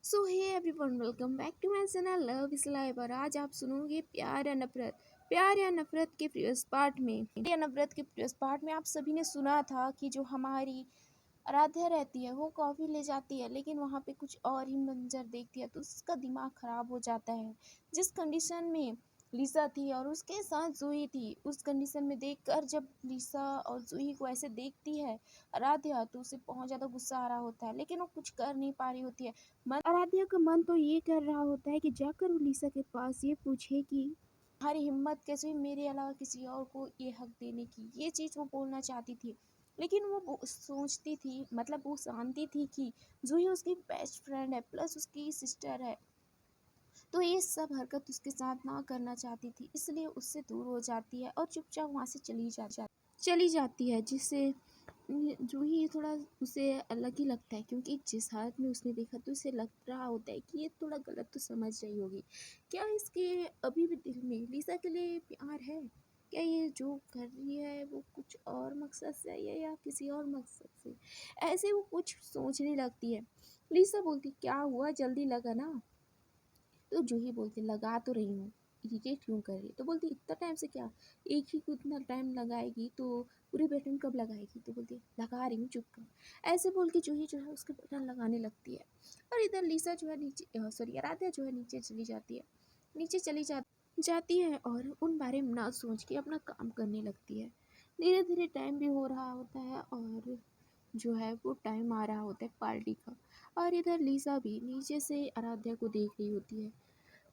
So hey everyone, welcome back to my channel love is life. और आज आप सुनोगे प्यार या नफरत के प्रीवियस पार्ट में। या नफरत के प्रीवियस पार्ट में आप सभी ने सुना था कि जो हमारी आराध्या रहती है वो कॉफ़ी ले जाती है, लेकिन वहाँ पे कुछ और ही मंजर देखती है तो उसका दिमाग ख़राब हो जाता है। जिस कंडीशन में लिसा थी और उसके साथ जूही थी, उस कंडीशन में देखकर जब लिसा और जूही को ऐसे देखती है आराध्या, तो उसे बहुत ज़्यादा गुस्सा आ रहा होता है, लेकिन वो कुछ कर नहीं पा रही होती है। आराध्या का मन तो ये कर रहा होता है कि जाकर वो लिसा के पास ये पूछे कि तुम्हारी हिम्मत कैसे हुई मेरे अलावा किसी और को ये हक देने की। ये चीज़ वो बोलना चाहती थी, लेकिन वो सोचती थी, मतलब वो जानती थी कि जूही उसकी बेस्ट फ्रेंड है, प्लस उसकी सिस्टर है, तो ये सब हरकत उसके साथ ना करना चाहती थी, इसलिए उससे दूर हो जाती है और चुपचाप वहाँ से चली जाती है। जिससे जूही थोड़ा उसे अलग ही लगता है, क्योंकि जिस हालत में उसने देखा तो उसे लग रहा होता है कि ये थोड़ा गलत तो समझ रही होगी। क्या इसके अभी भी दिल में लिसा के लिए प्यार है? क्या ये जो कर रही है वो कुछ और मकसद से है या किसी और मकसद से? ऐसे वो कुछ सोचने लगती है। लिसा बोलती, क्या हुआ, जल्दी लगा ना? तो जूही बोलती, लगा तो रही हूँ, इरिटेट क्यों कर रही है? तो बोलती, इतना टाइम से क्या, एक ही को इतना टाइम लगाएगी तो पूरी बटन कब लगाएगी? तो बोलती, लगा रही हूँ, चुप कर। ऐसे बोल के जूही जो है उसके बटन लगाने लगती है। और इधर लिसा जो है नीचे, सॉरी, आराध्या जो है नीचे चली जाती है। नीचे चली जाती है और उन बारे में ना सोच के अपना काम करने लगती है। धीरे धीरे टाइम भी हो रहा होता है और जो है वो टाइम आ रहा होता है पार्टी का। और इधर लिसा भी नीचे से आराध्या को देख रही होती है।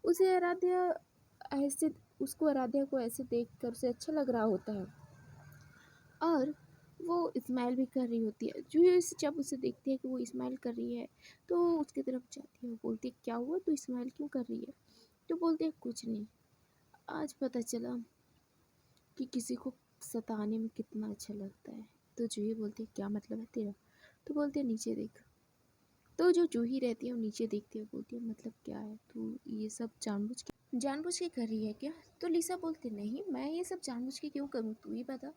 उसे आराध्या ऐसे उसको आराध्या को ऐसे देखकर उसे अच्छा लग रहा होता है और वो स्माइल भी कर रही होती है। जूही जब उसे देखती है कि वो स्माइल कर रही है तो उसकी तरफ जाती है। वो बोलती है, क्या हुआ, तू स्माइल क्यों कर रही है? तो बोलती है, कुछ नहीं, आज पता चला कि किसी को सताने में कितना अच्छा लगता है। तो जूही बोलती है, क्या मतलब है तेरा? तो बोलती है, नीचे देख। तो जो जूही रहती है वो नीचे देखती है, बोलती है, मतलब क्या है, तू ये सब जानबूझ के कर रही है क्या? तो लिसा बोलती, नहीं, मैं ये सब जानबूझ के क्यों करूँ, तू ही बता।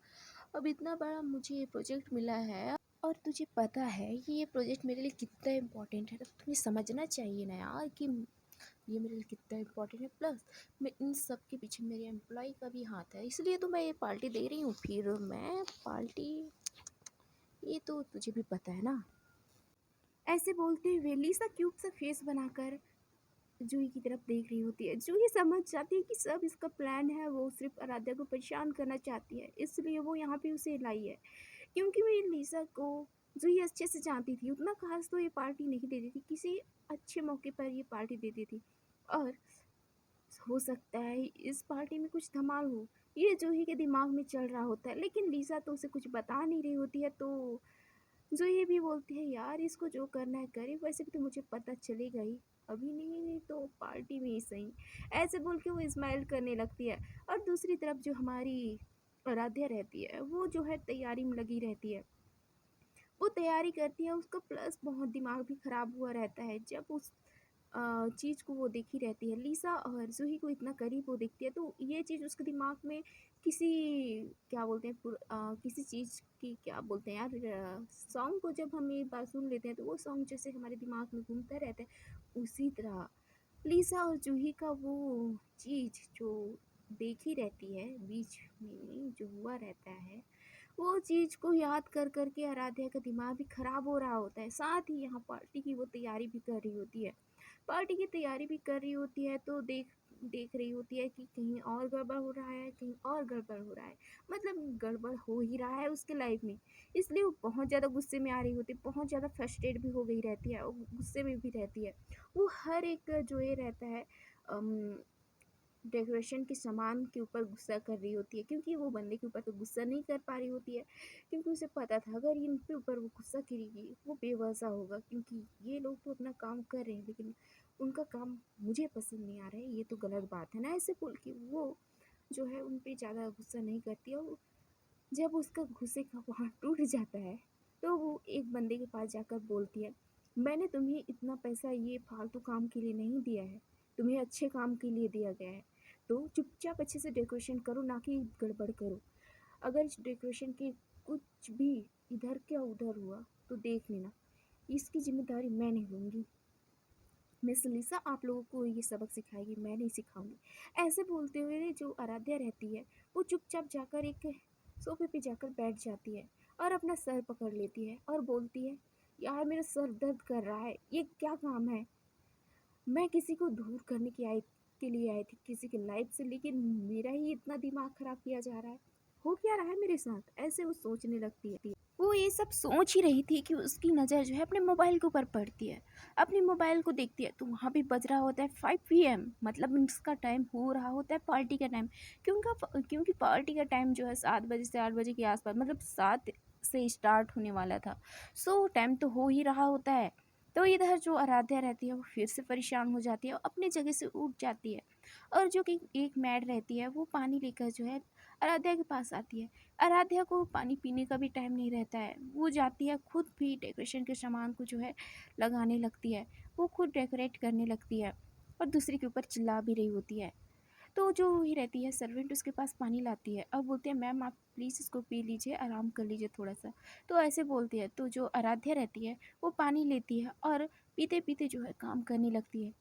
अब इतना बड़ा मुझे प्रोजेक्ट मिला है और तुझे पता है कि ये प्रोजेक्ट मेरे लिए कितना इम्पोर्टेंट है, तो तुम्हें समझना चाहिए ना यार कि ये मेरे लिए कितना इम्पोर्टेंट है। प्लस मैं इन सब के पीछे मेरे एम्प्लॉय का भी हाथ है, इसलिए तो मैं ये पार्टी दे रही हूँ। फिर मैं पार्टी, ये तो तुझे भी पता है ना। ऐसे बोलते हुए लिसा क्यूट सा फेस बनाकर जूही की तरफ देख रही होती है। जूही समझ जाती है कि सब इसका प्लान है, वो सिर्फ आराध्या को परेशान करना चाहती है, इसलिए वो यहाँ पे उसे लाई है। क्योंकि वो लिसा को जूही अच्छे से जानती थी, उतना खास तो ये पार्टी नहीं देती थी, किसी अच्छे मौके पर ये पार्टी देती थी। और हो सकता है इस पार्टी में कुछ धमाल हो, ये जूही के दिमाग में चल रहा होता है, लेकिन लिसा तो उसे कुछ बता नहीं रही होती है। तो जूही भी बोलती है, यार इसको जो करना है करे, वैसे भी तो मुझे पता चलेगा ही, अभी नहीं तो पार्टी में ही सही। ऐसे बोल के वो स्माइल करने लगती है। और दूसरी तरफ जो हमारी आराध्या रहती है वो जो है तैयारी में लगी रहती है। वो तैयारी करती है, उसका प्लस बहुत दिमाग भी ख़राब हुआ रहता है जब उस चीज़ को वो देखी रहती है। लिसा और जूही को इतना करीब वो देखती है तो ये चीज़ उसके दिमाग में किसी, क्या बोलते हैं, किसी चीज़ की, क्या बोलते हैं यार, सॉन्ग को जब हम एक बार सुन लेते हैं तो वो सॉन्ग जैसे हमारे दिमाग में घूमता रहता है, उसी तरह लिसा और जूही का वो चीज़ जो देखी रहती है बीच में जो हुआ रहता है, वो चीज़ को याद कर कर के आराध्या का दिमाग भी ख़राब हो रहा होता है। साथ ही यहाँ पार्टी की वो तैयारी भी कर रही होती है। पार्टी की तैयारी भी कर रही होती है तो देख देख रही होती है कि कहीं और गड़बड़ हो रहा है, कहीं और गड़बड़ हो रहा है, मतलब गड़बड़ हो ही रहा है उसके लाइफ में। इसलिए वो बहुत ज़्यादा गुस्से में आ रही होती है, बहुत ज़्यादा फ्रस्ट्रेट भी हो गई रहती है और गुस्से में भी रहती है। वो हर एक जो ये रहता है डेकोरेशन के सामान के ऊपर गुस्सा कर रही होती है, क्योंकि वो बंदे के ऊपर तो गुस्सा नहीं कर पा रही होती है, क्योंकि उसे पता था अगर इन पे ऊपर वो गुस्सा करेगी वो बेवजह होगा, क्योंकि ये लोग तो अपना काम कर रहे हैं लेकिन उनका काम मुझे पसंद नहीं आ रहा है, ये तो गलत बात है ना। ऐसे बोल के वो जो है उन पे ज़्यादा गुस्सा नहीं करती है। और जब उसका गुस्से का पहाड़ टूट जाता है तो वो एक बंदे के पास जाकर बोलती है, मैंने तुम्हें इतना पैसा ये फालतू काम के लिए नहीं दिया है, तुम्हें अच्छे काम के लिए दिया गया है, तो चुपचाप अच्छे से डेकोरेशन करो, ना कि गड़बड़ करो। अगर इस डेकोरेशन के कुछ भी इधर क्या उधर हुआ तो देख लेना, इसकी जिम्मेदारी मैं नहीं लूँगी। मिस लिसा आप लोगों को ये सबक सिखाएगी, मैं नहीं सिखाऊंगी। ऐसे बोलते हुए जो आराध्या रहती है वो चुपचाप जाकर एक सोफे पे जाकर बैठ जाती है और अपना सर पकड़ लेती है और बोलती है, यार मेरा सर दर्द कर रहा है, ये क्या काम है। मैं किसी को दूर करने के लिए आई थी किसी की लाइफ से, लेकिन मेरा ही इतना दिमाग खराब किया जा रहा है। हो क्या रहा है मेरे साथ, ऐसे वो सोचने लगती है। वो ये सब सोच ही रही थी कि उसकी नज़र जो है अपने मोबाइल के ऊपर पड़ती है। अपनी मोबाइल को देखती है तो वहाँ भी बज रहा होता है 5 PM, मतलब इसका टाइम हो रहा होता है पार्टी का टाइम। क्योंकि पार्टी का टाइम जो है 7 बजे से 8 बजे के आसपास, मतलब 7 से स्टार्ट होने वाला था। सो टाइम तो हो ही रहा होता है। तो इधर जो आराध्या रहती है वो फिर से परेशान हो जाती है और अपनी जगह से उठ जाती है। और जो कि एक मैड रहती है वो पानी लेकर जो है आराध्या के पास आती है। आराध्या को पानी पीने का भी टाइम नहीं रहता है, वो जाती है खुद भी डेकोरेशन के सामान को जो है लगाने लगती है। वो खुद डेकोरेट करने लगती है और दूसरे के ऊपर चिल्ला भी रही होती है। तो जो ही रहती है सर्वेंट उसके पास पानी लाती है और बोलती है, मैम आप प्लीज़ इसको पी लीजिए, आराम कर लीजिए थोड़ा सा। तो ऐसे बोलती है तो जो आराध्या रहती है वो पानी लेती है और पीते पीते जो है काम करने लगती है।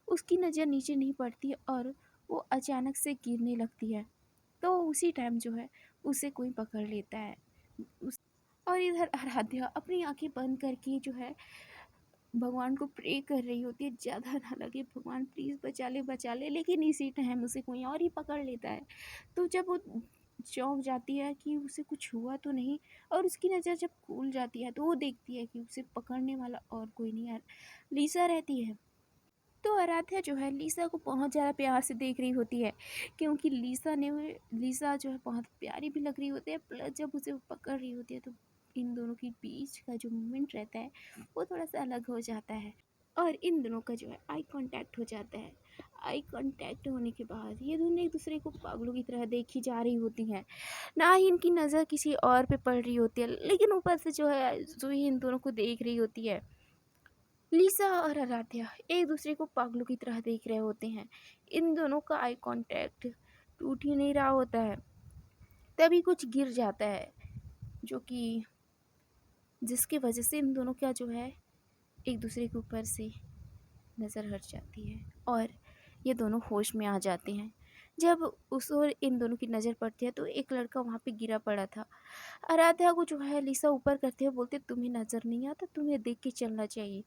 उसकी नज़र नीचे नहीं पड़ती और वो अचानक से गिरने लगती है। तो उसी टाइम जो है उसे कोई पकड़ लेता है। और इधर आराध्या अपनी आंखें बंद करके जो है भगवान को प्रे कर रही होती है, ज़्यादा ना लगे भगवान प्लीज़ बचा ले, लेकिन इसी टाइम उसे कोई और ही पकड़ लेता है। तो जब वो चौंक जाती है कि उसे कुछ हुआ तो नहीं, और उसकी नज़र जब खुल जाती है तो वो देखती है कि उसे पकड़ने वाला और कोई नहीं है, लीसा रहती है। तो आराध्या जो है लीसा को बहुत ज़्यादा प्यार से देख रही होती है, क्योंकि लीसा जो है बहुत प्यारी भी लग रही होती है, प्लस जब उसे वो पकड़ रही होती है तो इन दोनों के बीच का जो मोमेंट रहता है वो थोड़ा सा अलग हो जाता है और इन दोनों का जो है आई कांटेक्ट हो जाता है। आई कांटेक्ट होने के बाद ये दोनों एक दूसरे को पागलों की तरह देखी जा रही होती हैं। ना ही इनकी नज़र किसी और पे पड़ रही होती है, लेकिन ऊपर से जो है जूही इन दोनों को देख रही होती है। लीसा और आराध्या एक दूसरे को पागलों की तरह देख रहे होते हैं। इन दोनों का आई कांटेक्ट टूट ही नहीं रहा होता है, तभी कुछ गिर जाता है जो कि जिसकी वजह से इन दोनों का जो है एक दूसरे के ऊपर से नज़र हट जाती है और ये दोनों होश में आ जाते हैं। जब उस और इन दोनों की नज़र पड़ती है तो एक लड़का वहाँ पे गिरा पड़ा था। आराध्या को जो है लीसा ऊपर करते हुए बोलते, तुम्हें नज़र नहीं आता, तुम्हें देख के चलना चाहिए,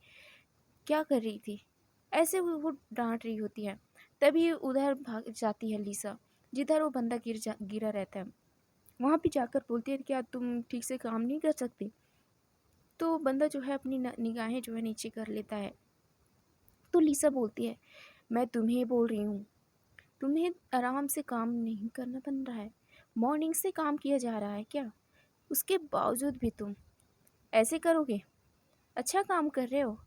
क्या कर रही थी। ऐसे वो डांट रही होती है। तभी उधर भाग जाती है लीसा, जिधर वो बंदा गिरा रहता है। वहाँ पे जाकर बोलती है, क्या तुम ठीक से काम नहीं कर सकते। तो बंदा जो है अपनी निगाहें जो है नीचे कर लेता है। तो लीसा बोलती है, मैं तुम्हें बोल रही हूँ, तुम्हें आराम से काम नहीं करना बन रहा है, मॉर्निंग से काम किया जा रहा है क्या, उसके बावजूद भी तुम ऐसे करोगे। अच्छा काम कर रहे हो,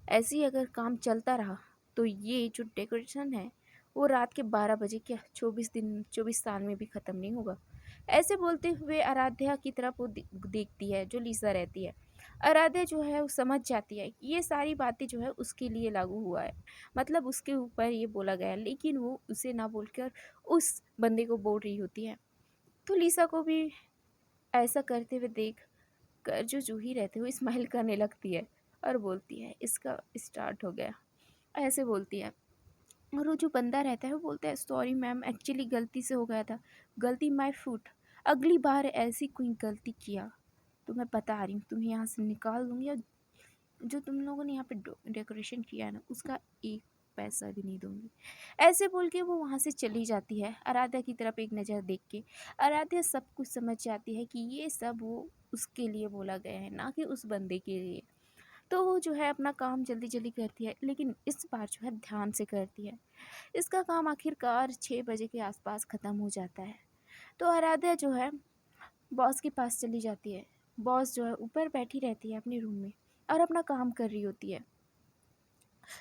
ऐसे ही अगर काम चलता रहा तो ये जो डेकोरेशन है वो रात के 12 बजे क्या 24 साल में भी ख़त्म नहीं होगा। ऐसे बोलते हुए आराध्या की तरफ वो देखती है जो लीसा रहती है। आराध्या जो है वो समझ जाती है कि ये सारी बातें जो है उसके लिए लागू हुआ है, मतलब उसके ऊपर ये बोला गया है, लेकिन वो उसे ना बोलकर उस बंदे को बोल रही होती है। तो लीसा को भी ऐसा करते हुए देख कर जो जूही रहते हुए स्माइल करने लगती है और बोलती है, इसका स्टार्ट हो गया, ऐसे बोलती है। और वो जो बंदा रहता है वो बोलता है, सॉरी मैम, एक्चुअली गलती से हो गया था, गलती माय फुट, अगली बार ऐसी कोई गलती किया तो मैं बता रही हूँ तुम्हें यहाँ से निकाल दूँगी, और जो तुम लोगों ने यहाँ पे डेकोरेशन किया है ना उसका एक पैसा भी नहीं दूंगी। ऐसे बोल के वो वहाँ से चली जाती है, आराध्या की तरफ एक नज़र देख के। आराध्या सब कुछ समझ जाती है कि ये सब वो उसके लिए बोला गया है, ना कि उस बंदे के लिए। तो वो जो है अपना काम जल्दी जल्दी करती है, लेकिन इस बार जो है ध्यान से करती है। इसका काम आखिरकार 6 बजे के आसपास ख़त्म हो जाता है। तो आराध्या जो है बॉस के पास चली जाती है। बॉस जो है ऊपर बैठी रहती है अपने रूम में और अपना काम कर रही होती है।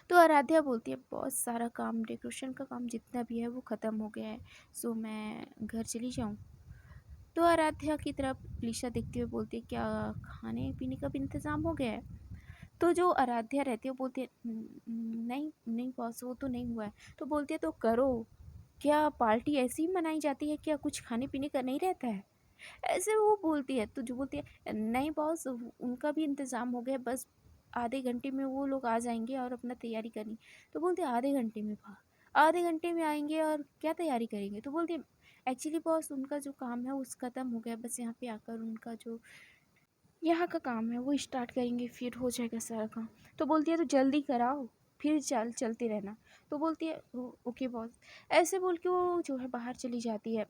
तो आराध्या बोलती है, बहुत सारा काम, डेकोरेशन का काम जितना भी है वो ख़त्म हो गया है, सो मैं घर चली जाऊँ। तो आराध्या की तरफ लीशा देखते हुए बोलती है, क्या खाने पीने का भी इंतज़ाम हो गया है। तो जो आराध्या रहती है वो बोलती है, नहीं नहीं बॉस, वो तो नहीं हुआ है। तो बोलती है, तो करो, क्या पार्टी ऐसी ही मनाई जाती है क्या, कुछ खाने पीने का नहीं रहता है। ऐसे वो बोलती है तो जो बोलती है, नहीं बॉस उनका भी इंतज़ाम हो गया, बस आधे घंटे में वो लोग आ जाएंगे और अपना तैयारी करनी। तो बोलते आधे घंटे में आधे घंटे में आएंगे और क्या तैयारी करेंगे। तो बोलते एक्चुअली बॉस उनका जो काम है उस ख़त्म हो गया, बस यहाँ पे आकर उनका जो यहाँ का काम है वो स्टार्ट करेंगे, फिर हो जाएगा सारा काम। तो बोलती है तो जल्दी कराओ, फिर चलते रहना। तो बोलती है ओके बॉस। ऐसे बोल के वो जो है बाहर चली जाती है।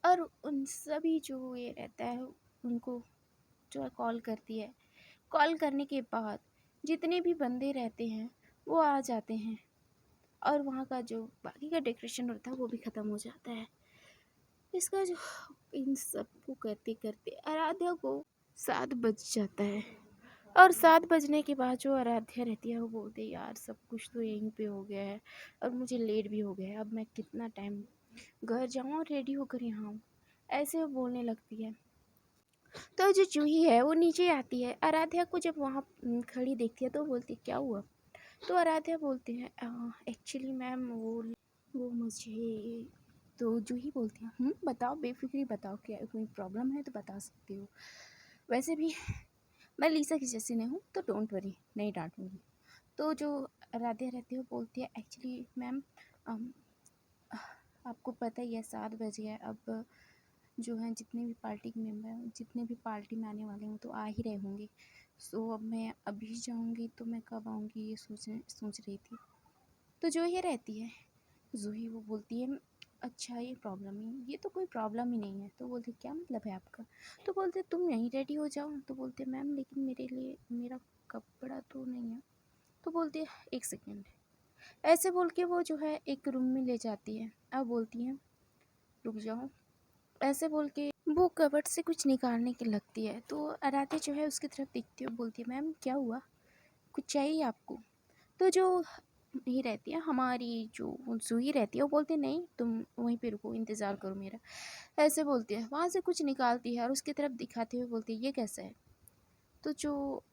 और उन सभी जो ये रहता है उनको जो है कॉल करती है। कॉल करने के बाद जितने भी बंदे रहते हैं वो आ जाते हैं और वहाँ का जो बाकी का डेकोरेशन होता है वो भी ख़त्म हो जाता है। इसका जो इन सब को करते करते आराध्या को 7 बज जाता है। और 7 बजने के बाद जो आराध्या रहती है वो बोलती है यार सब कुछ तो यहीं पे हो गया है और मुझे लेट भी हो गया है, अब मैं कितना टाइम घर जाऊँ और रेडी होकर यहाँ आऊँ। ऐसे वो बोलने लगती है। तो जो जूही है वो नीचे आती है, आराध्या को जब वहाँ खड़ी देखती है तो बोलती है क्या हुआ। तो आराध्या बोलती है एक्चुअली मैम वो मुझे। तो जूही बोलती है बताओ, बेफिक्री बताओ, क्या कोई प्रॉब्लम है तो बता सकती हो। वैसे भी मैं लीसा की जैसी नहीं हूँ तो डोंट वरी, नहीं डांटूंगी। तो जो आराध्या रहती है वो बोलती है एक्चुअली मैम आपको पता ही है 7 बज गया, अब जो है जितने भी पार्टी के मेम्बर, जितने भी पार्टी में आने वाले हैं तो आ ही रहे होंगे। सो अब मैं अभी जाऊंगी तो मैं कब आऊँगी ये सोच रही थी। तो जो ये रहती है जूही वो बोलती है अच्छा ये प्रॉब्लम है, ये तो कोई प्रॉब्लम ही नहीं है। तो बोलते क्या मतलब है आपका। तो बोलते तुम यहीं रेडी हो जाओ। तो बोलते मैम लेकिन मेरे लिए मेरा कपड़ा तो नहीं है। तो बोलते एक सेकेंड। ऐसे बोल के वो जो है एक रूम में ले जाती है। अब बोलती है रुक जाओ। ऐसे बोल के वो कबर्ड से कुछ निकालने की लगती है। तो आराध्या जो है उसकी तरफ देखती है, बोलती है मैम क्या हुआ, कुछ चाहिए आपको। तो जो ये रहती है हमारी जो जूही रहती है वो बोलती है नहीं तुम वहीं पे रुको, इंतज़ार करो मेरा। ऐसे बोलती है, वहाँ से कुछ निकालती है और उसकी तरफ दिखाते हुए बोलती है ये कैसा है। तो जो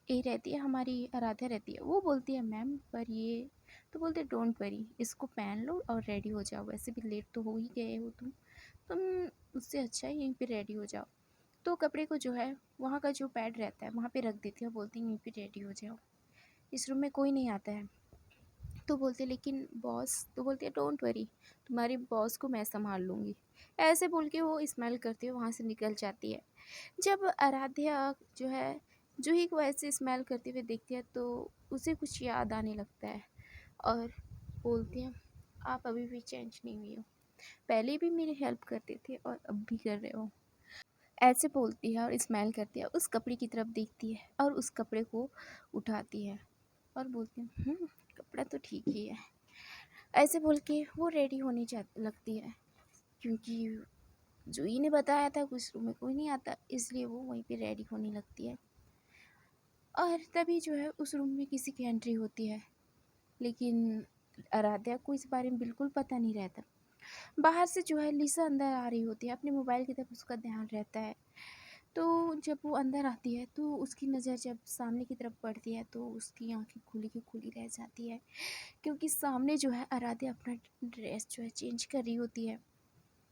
ये रहती है हमारी आराध्या रहती है वो बोलती है मैम पर ये। तो बोलते डोंट वरी, इसको पहन लो और रेडी हो जाओ, वैसे भी लेट तो हो ही गए हो तुम उससे अच्छा है यहीं पे रेडी हो जाओ। तो कपड़े को जो है वहाँ का जो पैड रहता है वहाँ पे रख देती है, बोलती है यहीं पे रेडी हो जाओ, इस रूम में कोई नहीं आता है। तो बोलते लेकिन बॉस। तो बोलती है डोंट वरी, तुम्हारी बॉस को मैं संभाल लूँगी। ऐसे बोल के वो स्माइल करती हुए वहाँ से निकल जाती है। जब आराध्या जो है जूही को ऐसे स्माइल करते हुए देखती है तो उसे कुछ याद आने लगता है और बोलती है आप अभी भी चेंज नहीं हुई हो, पहले भी मेरी हेल्प करते थे और अब भी कर रहे हो। ऐसे बोलती है और स्माइल करती है, उस कपड़े की तरफ देखती है और उस कपड़े को उठाती है और बोलती है कपड़ा तो ठीक ही है। ऐसे बोल के वो रेडी होने जा लगती है, क्योंकि जूही ने बताया था उस रूम में कोई नहीं आता, इसलिए वो वहीं पे रेडी होने लगती है। और तभी जो है उस रूम में किसी की एंट्री होती है, लेकिन आराध्या को इस बारे में बिल्कुल पता नहीं रहता। बाहर से जो है लीसा अंदर आ रही होती है, अपने मोबाइल की तरफ उसका ध्यान रहता है। तो जब वो अंदर आती है तो उसकी नज़र जब सामने की तरफ पड़ती है तो उसकी आंखें खुली की खुली रह जाती है, क्योंकि सामने जो है आराध्या अपना ड्रेस जो है चेंज कर रही होती है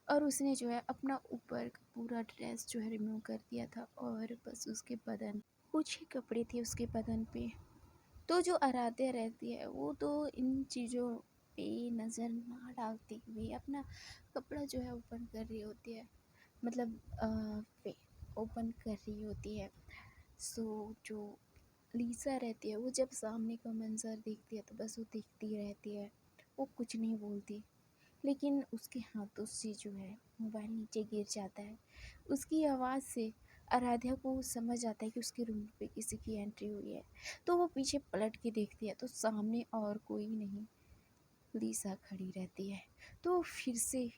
और उसने जो है अपना ऊपर का पूरा ड्रेस जो है रिमूव कर दिया था और बस उसके बदन कुछ ही कपड़े थे उसके बदन पे। तो जो आराध्या रहती है वो तो इन चीज़ों पे नज़र ना डालते हुए अपना कपड़ा जो है ओपन कर रही होती है, मतलब ओपन कर रही होती है। सो जो लीसा रहती है वो जब सामने का मंजर देखती है तो बस वो देखती रहती है, वो कुछ नहीं बोलती। लेकिन उसके हाथों से जो है मोबाइल नीचे गिर जाता है। उसकी आवाज़ से आराध्या को समझ आता है कि उसके रूम पे किसी की एंट्री हुई है। तो वो पीछे पलट के देखती है तो सामने और कोई नहीं, लीसा खड़ी रहती है। तो फिर से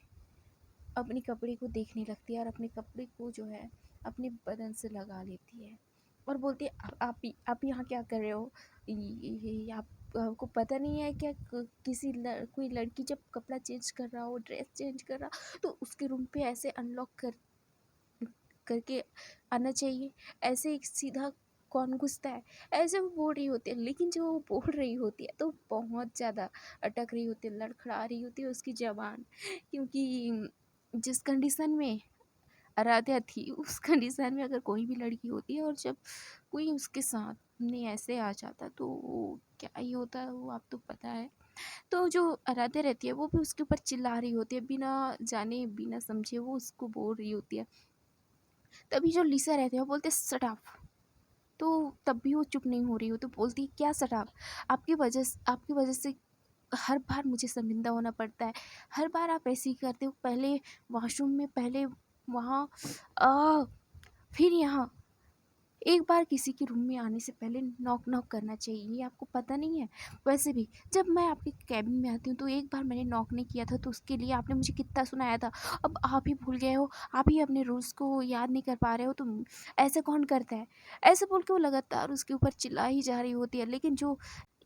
अपने कपड़े को देखने लगती है और अपने कपड़े को जो है अपने बदन से लगा लेती है और बोलती है आप यहाँ क्या कर रहे हो, आपको पता नहीं है क्या किसी कोई लड़की जब कपड़ा चेंज कर रहा हो, ड्रेस चेंज कर रहा तो उसके रूम पे ऐसे अनलॉक करके आना चाहिए, ऐसे एक सीधा कौन घुसता है। ऐसे वो बोल रही होती है, लेकिन जो वो बोल रही होती है तो बहुत ज़्यादा अटक रही होती है, लड़खड़ा रही होती है उसकी ज़बान, क्योंकि जिस कंडीशन में आराध्या थी उस कंडीशन में अगर कोई भी लड़की होती है और जब कोई उसके साथ सामने ऐसे आ जाता तो क्या ही होता है वो आप तो पता है। तो जो आराध्या रहती है वो भी उसके ऊपर चिल्ला रही होती है, बिना जाने बिना समझे वो उसको बोल रही होती है। तभी जो लिसा रहते हैं वो बोलते शट अप। तो तब भी वो चुप नहीं हो रही हो तो बोलती है क्या शट अप, आपकी वजह से हर बार मुझे शर्मिंदा होना पड़ता है, हर बार आप ऐसे ही करते हो, पहले वॉशरूम में, पहले वहाँ, आ, फिर यहाँ। एक बार किसी के रूम में आने से पहले नॉक नॉक करना चाहिए, ये आपको पता नहीं है? वैसे भी जब मैं आपके कैबिन में आती हूँ तो एक बार मैंने नॉक नहीं किया था तो उसके लिए आपने मुझे कितना सुनाया था। अब आप ही भूल गए हो, आप ही अपने रूल्स को याद नहीं कर पा रहे हो, तो ऐसे कौन करता है? ऐसे बोल के वो लगातार उसके ऊपर चिल्ला ही जा रही होती है। लेकिन जो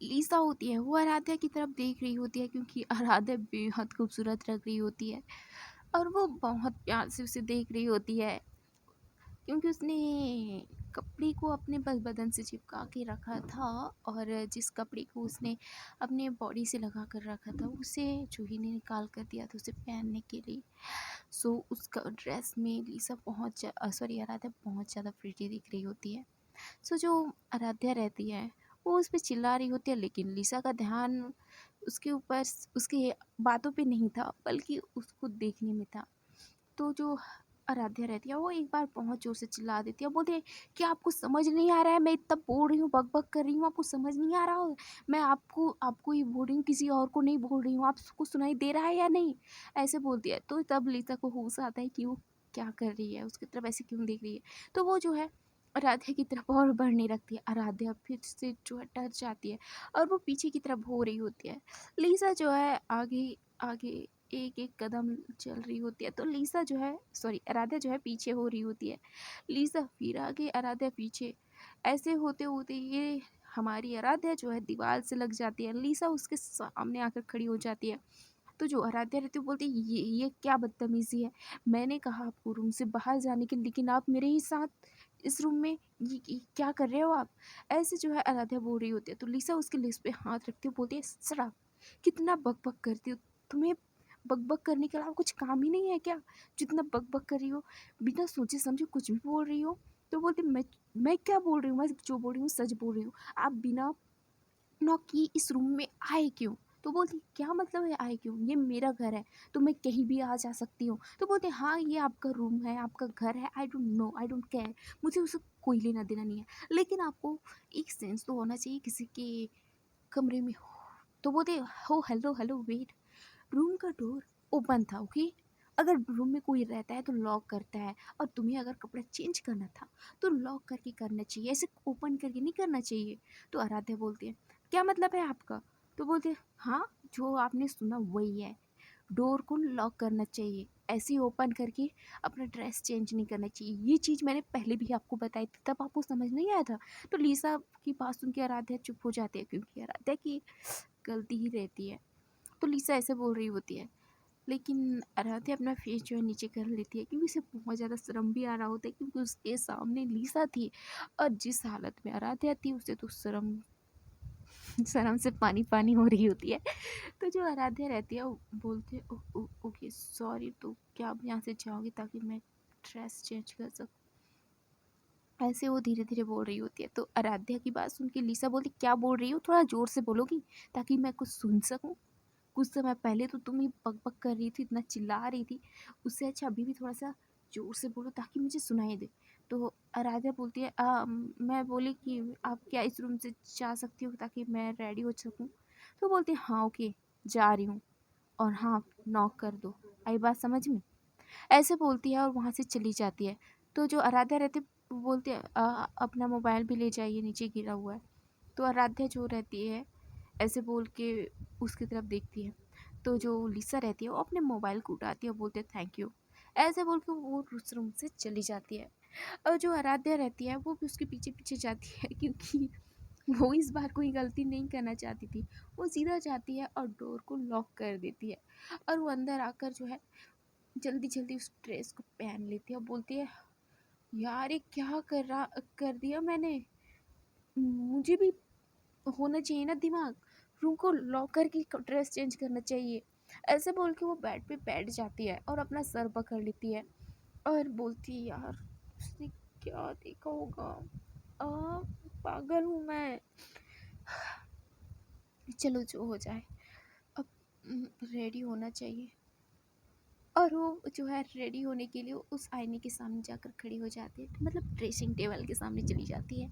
लीसा होती है वो आराध्या की तरफ देख रही होती है, क्योंकि आराध्या बेहद खूबसूरत लग रही होती है और वो बहुत प्यार से उसे देख रही होती है, क्योंकि उसने कपड़े को अपने बदन से चिपका के रखा था और जिस कपड़े को उसने अपने बॉडी से लगा कर रखा था उसे जूही ने निकाल कर दिया था उसे पहनने के लिए। सो उसका ड्रेस में लीसा सॉरी आराध्या बहुत ज़्यादा प्रिटी दिख रही होती है। सो जो आराध्या रहती है वो उस पर चिल्ला रही होती है, लेकिन लीसा का ध्यान उसके ऊपर, उसके बातों पे नहीं था बल्कि उसको देखने में था। तो जो आराध्या रहती है वो एक बार बहुत ज़ोर से चिल्ला देती है, बोलती है कि आपको समझ नहीं आ रहा है, मैं इतना बोल रही हूँ, बक बक कर रही हूँ, आपको समझ नहीं आ रहा हो? मैं आपको आपको ही बोल रही हूँ, किसी और को नहीं बोल रही हूँ, आपको सुनाई दे रहा है या नहीं? ऐसे बोलती है। तो तब लीसा को होश आता है कि वो क्या कर रही है, उसकी तरफ ऐसे क्यों देख रही है। तो वो जो है आराध्या की तरफ और बढ़ने लगती है। आराध्या फिर से जो है डर जाती है और वो पीछे की तरफ हो रही होती है। लीसा जो है आगे आगे एक एक कदम चल रही होती है, तो लीसा जो है, सॉरी, आराध्या जो है पीछे हो रही होती है। लीसा फिर आगे, आराध्या पीछे। ऐसे होते होते ये हमारी आराध्या जो है दीवार से लग जाती है, लीसा उसके सामने आकर खड़ी हो जाती है। तो जो आराध्या रहती है वो बोलती है ये क्या बदतमीजी है, मैंने कहा आपको रूम से बाहर जाने के लिए, लेकिन आप मेरे ही साथ इस रूम में ये क्या कर रहे हो आप? ऐसे जो है आराध्या बोल रही होती है। तो लीसा उसके लिप्स पे हाथ रखती है, बोलती है शराब, कितना बक बक करती हो, तुम्हें बक-बक करने के अलावा कुछ काम ही नहीं है क्या? जितना बक-बक कर रही हो, बिना सोचे समझे कुछ भी बोल रही हो। तो बोलती मैं क्या बोल रही हूँ? मैं जो बोल रही हूँ सच बोल रही हूँ। आप बिना नॉक किए इस रूम में आए क्यों? तो बोलती क्या मतलब है आए क्यों? ये मेरा घर है, तो मैं कहीं भी आ जा सकती हूँ। तो बोलते हाँ, ये आपका रूम है, आपका घर है, I don't know, I don't care, मुझे उससे कोई लेना-देना नहीं है। लेकिन आपको एक सेंस तो होना चाहिए किसी के कमरे में हो। तो बोलते हो हेलो हेलो वेट, रूम का डोर ओपन था, ओके? अगर रूम में कोई रहता है तो लॉक करता है, और तुम्हें अगर कपड़ा चेंज करना था तो लॉक करके करना चाहिए, ऐसे ओपन करके नहीं करना चाहिए। तो आराध्या बोलती है क्या मतलब है आपका? तो बोलते हैं हाँ, जो आपने सुना वही है, डोर को लॉक करना चाहिए, ऐसे ही ओपन करके अपना ड्रेस चेंज नहीं करना चाहिए। ये चीज़ मैंने पहले भी आपको बताई थी, तब आपको समझ नहीं आया था। तो लीसा की बात सुन के आराध्या चुप हो जाती है, क्योंकि आराध्या की गलती ही रहती है। तो लीसा ऐसे बोल रही होती है, लेकिन आराध्या अपना फेस जो है नीचे कर लेती है, क्योंकि उसे बहुत ज़्यादा शर्म भी आ रहा होता है, क्योंकि उसके सामने लीसा थी और जिस हालत में आराध्या थी उसे तो शर्म शर्म से पानी पानी हो रही होती है। तो जो आराध्या रहती है वो बोलती है ओके सॉरी, तो क्या आप यहाँ से जाओगे ताकि मैं ड्रेस चेंज कर सकूँ? ऐसे वो धीरे धीरे बोल रही होती है। तो आराध्या की बात सुन के लीसा बोलती क्या बोल रही हो, थोड़ा ज़ोर से बोलोगी ताकि मैं कुछ सुन सकूँ? कुछ समय पहले तो तुम ही बक-बक कर रही थी, इतना चिल्ला रही थी, उससे अच्छा अभी भी थोड़ा-सा ज़ोर से बोलो ताकि मुझे सुनाई दे। तो आराध्या बोलती है मैं बोली कि आप क्या इस रूम से जा सकती हो ताकि मैं रेडी हो सकूँ? तो बोलती है हाँ, ओके, जा रही हूँ, और हाँ, नॉक कर दो। आई बात समझ में? ऐसे बोलती है और वहाँ से चली जाती है। तो जो आराध्या रहती है वो बोलती है अपना मोबाइल भी ले जाइए, नीचे गिरा हुआ है। तो आराध्या जो रहती है ऐसे बोल के उसकी तरफ देखती है। तो जो लिसा रहती है वो अपने मोबाइल को उठाती है और बोलती है थैंक यू। ऐसे बोल के वो उस रूम से चली जाती है। और जो आराध्या रहती है वो भी उसके पीछे पीछे जाती है, क्योंकि वो इस बार कोई गलती नहीं करना चाहती थी। वो सीधा जाती है और डोर को लॉक कर देती है, और वो अंदर आकर जो है जल्दी जल्दी उस ड्रेस को पहन लेती है और बोलती है यार ये क्या कर दिया मैंने, मुझे भी होना चाहिए ना दिमाग, रूम को लॉक करके ड्रेस चेंज करना चाहिए। ऐसे बोल के वो बेड पे बैठ जाती है और अपना सर पकड़ लेती है और बोलती है यार उसने क्या देखा होगा, पागल हूँ मैं। चलो जो हो जाए, अब रेडी होना चाहिए। और वो जो है रेडी होने के लिए उस आईने के सामने जाकर खड़ी हो जाती है, मतलब ड्रेसिंग टेबल के सामने चली जाती है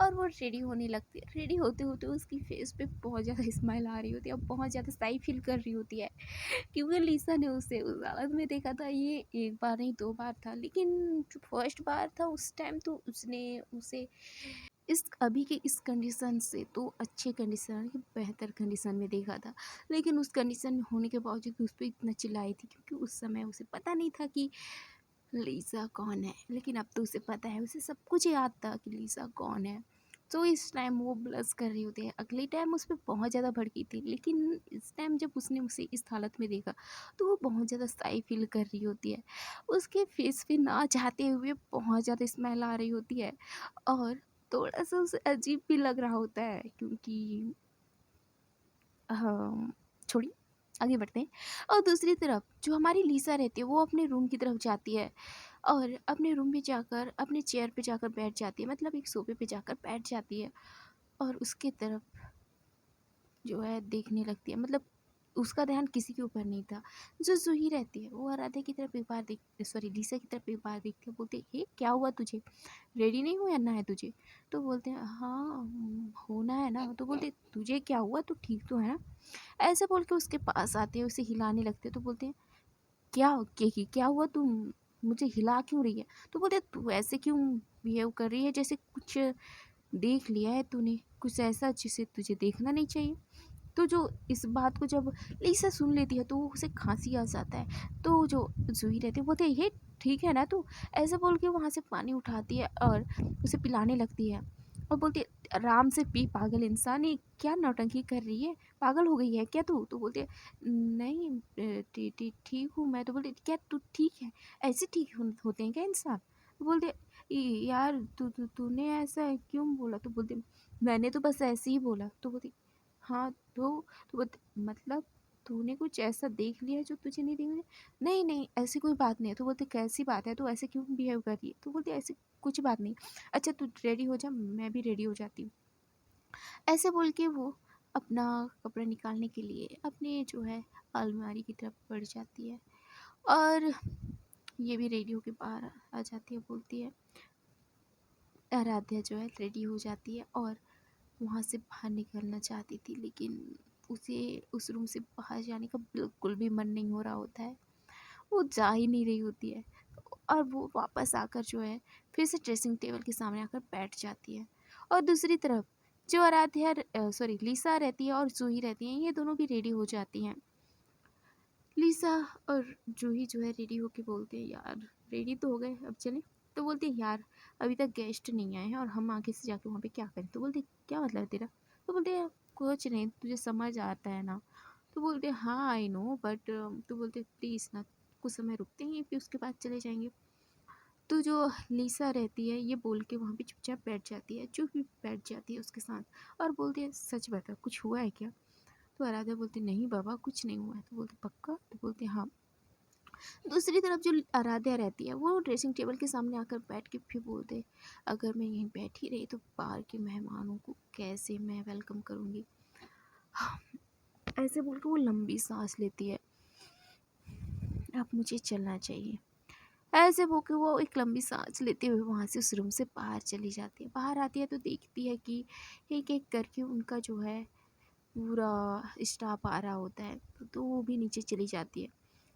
और वो रेडी होने लगती है। रेडी होते होते उसकी फेस पे बहुत ज़्यादा स्माइल आ रही होती है और बहुत ज़्यादा शाई फील कर रही होती है, क्योंकि लिसा ने उसे उस हालत में देखा था। ये एक बार नहीं दो बार था, लेकिन जो फर्स्ट बार था उस टाइम तो उसने उसे इस अभी के इस कंडीशन से तो अच्छे कंडीशन के बेहतर कंडीशन में देखा था, लेकिन उस कंडीशन में होने के बावजूद भी उस पर इतना चिल्लाई थी, क्योंकि उस समय उसे पता नहीं था कि लिसा कौन है। लेकिन अब तो उसे पता है, उसे सब कुछ याद था कि लिसा कौन है। तो इस टाइम वो ब्लश कर रही होती है। अगले टाइम उस पर बहुत ज़्यादा भड़की थी, लेकिन इस टाइम जब उसने उसे इस हालत में देखा तो वो बहुत ज़्यादा शाई फील कर रही होती है। उसके फेस पे ना चाहते हुए बहुत ज़्यादा स्मेल आ रही होती है और थोड़ा-सा उसे अजीब भी लग रहा होता है, क्योंकि हाँ, छोड़िए, आगे बढ़ते हैं। और दूसरी तरफ जो हमारी लिसा रहती है वो अपने रूम की तरफ जाती है और अपने रूम में जाकर अपने चेयर पे जाकर बैठ जाती है, मतलब एक सोफ़े पे जाकर बैठ जाती है और उसकी तरफ जो है देखने लगती है। मतलब उसका ध्यान किसी के ऊपर नहीं था। जो जूही रहती है वो आराध्या की तरफ एक बार देख सॉरी लिसा की तरफ एक बार देखती है, बोलती है, "हे क्या हुआ तुझे? रेडी नहीं होना है तुझे?" तो बोलते हैं, "हाँ होना है ना।" तो बोलते, "तुझे क्या हुआ? तू ठीक तो है ना?" ऐसे बोल के उसके पास आते हैं, उसे हिलाने लगते हैं। तो बोलते हैं, क्या हुआ? तुम मुझे हिला क्यों रही है? तो बोलते, "तू ऐसे क्यों बिहेव कर रही है जैसे कुछ देख लिया है तूने, कुछ ऐसा जिसे तुझे देखना नहीं चाहिए।" तो जो इस बात को जब लिसा सुन लेती है तो उसे खांसी आ जाता है। तो जो जूही रहती है बोलते है, "ये ठीक है ना तू?" ऐसा बोल के वहाँ से पानी उठाती है और उसे पिलाने लगती है और बोलती है, "आराम से पी पागल इंसान, ये क्या नौटंकी कर रही है? पागल हो गई है क्या तू?" तो बोलती है, "नहीं ठीक हूँ मैं।" तो बोलती है, "क्या तू ठीक है? ऐसे ठीक होते हैं क्या इंसान?" तो बोलते है, यार तूने ऐसा क्यों बोला?" तो बोलते, "मैंने तो बस ऐसे ही बोला।" तो बोलती, हाँ तो मतलब तूने कुछ ऐसा देख लिया जो तुझे नहीं देखना? नहीं नहीं ऐसी कोई बात नहीं है। तो बोलते, कैसी बात है, तो ऐसे क्यों बिहेव कर रही है? तो बोलते, ऐसी कुछ बात नहीं। अच्छा तू रेडी हो जा, मैं भी रेडी हो जाती हूँ। ऐसे बोल के वो अपना कपड़ा निकालने के लिए अपने जो है अलमारी की तरफ बढ़ जाती है और ये भी रेडी होके बाहर आ जाती है। बोलती है, आराध्या जो है रेडी हो जाती है और वहाँ से बाहर निकलना चाहती थी, लेकिन उसे उस रूम से बाहर जाने का बिल्कुल भी मन नहीं हो रहा होता है। वो जा ही नहीं रही होती है और वो वापस आकर जो है फिर से ड्रेसिंग टेबल के सामने आकर बैठ जाती है। और दूसरी तरफ जो आराध्या सॉरी लिसा रहती है और जूही रहती हैं, ये दोनों भी रेडी हो जाती हैं। लिसा और जूही जो है रेडी होके बोलते हैं, यार रेडी तो हो गए, अब चलें? तो बोलते हैं, यार अभी तक गेस्ट नहीं आए हैं और हम आगे से जाके वहाँ पे क्या करें? तो बोलते, क्या मतलब है तेरा? तो बोलते हैं, कुछ नहीं, तुझे समझ आता है ना? तो बोलते हैं, हाँ आई नो बट तो बोलते, प्लीज़ ना कुछ समय रुकते हैं फिर उसके बाद चले जाएंगे। तो जो लिसा रहती है ये बोल के वहाँ पे चुपचाप बैठ जाती है, जो भी बैठ जाती है उसके साथ और बोलती है, सच बता कुछ हुआ है क्या? तो आराध्या बोलती, नहीं बाबा कुछ नहीं हुआ है। तो बोलते, पक्का? तो बोलते, हाँ। दूसरी तरफ जो आराध्या रहती है वो ड्रेसिंग टेबल के सामने आकर बैठ के फिर बोलते, अगर मैं यहीं बैठी रही तो बाहर के मेहमानों को कैसे मैं वेलकम करूँगी? ऐसे बोल के वो लंबी सांस लेती है, अब मुझे चलना चाहिए। ऐसे बोल के वो एक लंबी सांस लेते हुए वहाँ से उस रूम से बाहर चली जाती है। बाहर आती है तो देखती है कि एक एक करके उनका जो है पूरा स्टाफ आ रहा होता है, तो वो भी नीचे चली जाती है।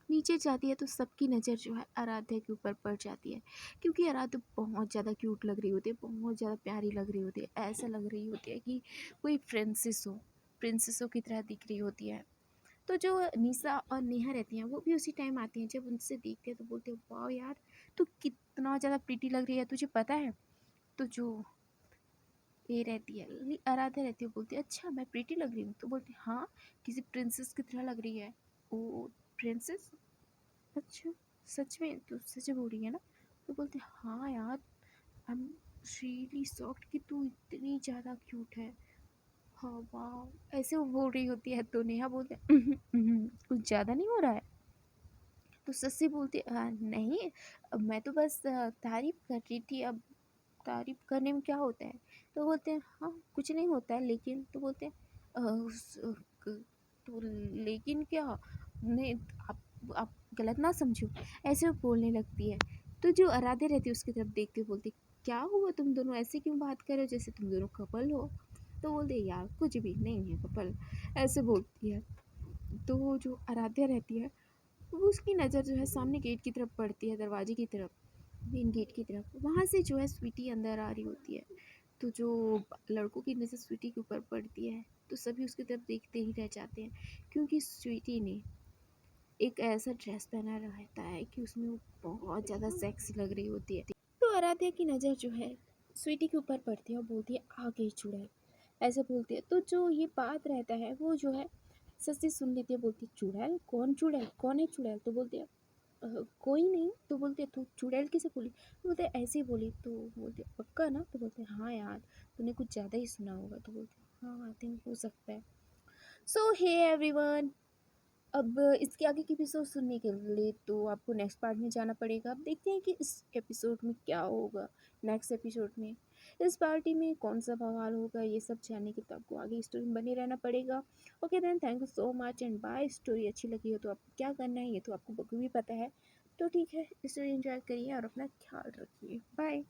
नीचे जाती है तो सबकी नज़र जो है आराध्या के ऊपर पड़ जाती है, क्योंकि आराध्या बहुत ज़्यादा क्यूट लग रही होती है, बहुत ज़्यादा प्यारी लग रही होती है। ऐसा लग रही होती है कि कोई प्रिंसेसों की तरह दिख रही होती है। तो जो निशा और नेहा रहती हैं वो भी उसी टाइम आती हैं। जब उनसे देखते हैं तो बोलते हैं, वाह यार तू कितना ज़्यादा प्रीटी लग रही है, तुझे पता है? तो जो ये रहती है आराध्या रहती है, बोलती है, अच्छा मैं प्रीटी लग रही हूँ? तो बोलती है, हाँ किसी प्रिंसेस की तरह लग रही है। ओ प्रिंसेस? अच्छा सच में? तू सच बोल रही है ना? तो बोलते, हाँ यार आई एम रियली शॉक्ड कि तू इतनी ज़्यादा क्यूट है। हाँ वाह, ऐसे वो बोल रही होती है तो नेहा बोलते हैं, कुछ ज़्यादा नहीं हो रहा है?" तो सस्सी बोलती है, नहीं मैं तो बस तारीफ़ कर रही थी, अब तारीफ़ करने में क्या होता है? तो बोलते हैं हाँ कुछ नहीं होता है लेकिन, तो बोलते हैं तो लेकिन क्या, नहीं आप गलत ना समझो, ऐसे वो बोलने लगती है। तो जो आराध्या रहती है उसकी तरफ देखते हुए बोलती क्या हुआ, तुम दोनों ऐसे क्यों बात कर रहे हो जैसे तुम दोनों कपल हो। तो बोलते यार कुछ भी नहीं है कपल, ऐसे बोलती है। तो वो जो आराध्या रहती है वो उसकी नज़र जो है सामने गेट की तरफ पड़ती है, दरवाजे की तरफ, मेन गेट की तरफ। वहाँ से जो है स्वीटी अंदर आ रही होती है। तो जो लड़कों की नज़र स्वीटी के ऊपर पड़ती है तो सभी उसकी तरफ देखते ही रह जाते हैं, क्योंकि स्वीटी ने एक ऐसा ड्रेस पहना रहता है कि उसमें वो बहुत ज़्यादा सेक्सी लग रही होती है। तो आराध्या की नज़र जो है स्वीटी के ऊपर पड़ती है और बोलती है आ गई चुड़ैल, ऐसे बोलती है। तो जो ये बात रहता है वो जो है सस्ती सुन लेती है, बोलती है चुड़ैल, कौन चुड़ैल, कौन है चुड़ैल। तो बोलती है कोई नहीं। तो बोलते तू चुड़ैल किसे बोली, तो बोलते ऐसे ही बोली। तो बोलते पक्का ना, तो बोलते हाँ यार तूने कुछ ज़्यादा ही सुना होगा। तो बोलते हाँ आई थिंक हो सकता है। सो हे एवरीवन, अब इसके आगे की एपिसोड सुनने के लिए तो आपको नेक्स्ट पार्ट में जाना पड़ेगा। अब देखते हैं कि इस एपिसोड में क्या होगा, नेक्स्ट एपिसोड में इस पार्टी में कौन सा बवाल होगा, ये सब जानने के लिए तो आपको आगे स्टोरी में बने रहना पड़ेगा। Okay then, thank you so much and bye. Story अच्छी लगी हो तो आपको क्या करना है ये तो आपको बखूबी पता है। तो ठीक है, स्टोरी एंजॉय करिए और अपना ख्याल रखिए। बाय।